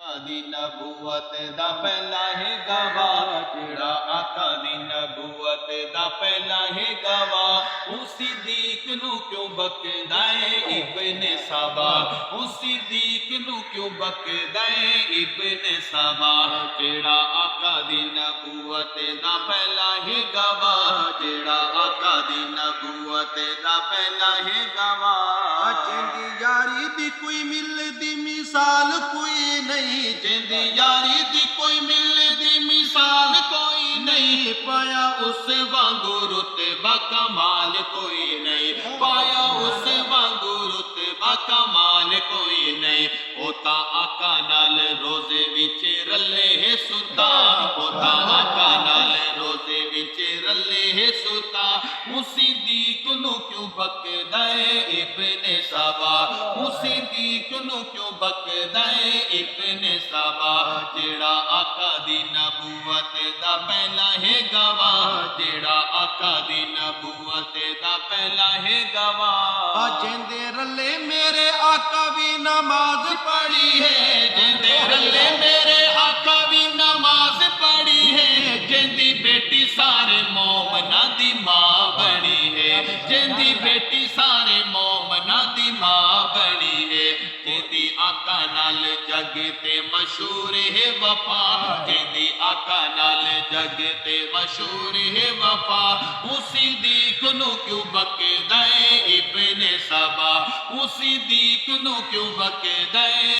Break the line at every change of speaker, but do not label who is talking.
दी नबूवत दा पहला है गवाह, जेड़ा आका दी नबूवत दा पहला है गवाह। उस सिद्दीक नू क्यों बकदा है इब्ने सबा, उस सिद्दीक नू क्यों बकदा है इब्ने सबा। जेड़ा आका दी नबूवत दा पहला है गवाह, जेड़ा आका दी नबूवत दा पहला है गवाह। जिंदी यारी दी कोई मिलदी मिसाल कोई नहीं, जिंदी यारी दी कोई मिलदी मिसाल कोई नहीं। पाया उस वांगू रुतबा कमाल कोई नहीं, पाया उस वांगू रुतबा कमाल कोई नहीं। ओता आका नाल रोजे विच रले है सुता, ओता आका नाल रोजे विच रले है सुता। उस सिद्दीक नू क्यों बकदा है इब्ने सबा, उस सिद्दीक नू क्यों बकदा है इब्ने सबा। जेड़ा आका दी नबूवत दा पहला है गवाह, जेड़ा आका दी नबूवत दा पहला है गवाह। जिंदे रले मेरे आका भी नमाज पढ़ी है, जिंदे रले मेरे आका भी नमाज पढ़ी है। जिंदी बेटी सारे मोमना दी मां बनी है, जिंदी बेटी सारे मोमना दी मां बनी है। जिंदी आका नाल जग ते मशहूर है वफा, जिंदी आका नाल जग ते मशहूर है वफा। उस सिद्दीक नू क्यों बकदा है इब्ने सबा, उस सिद्दीक नू क्यों बकदा है।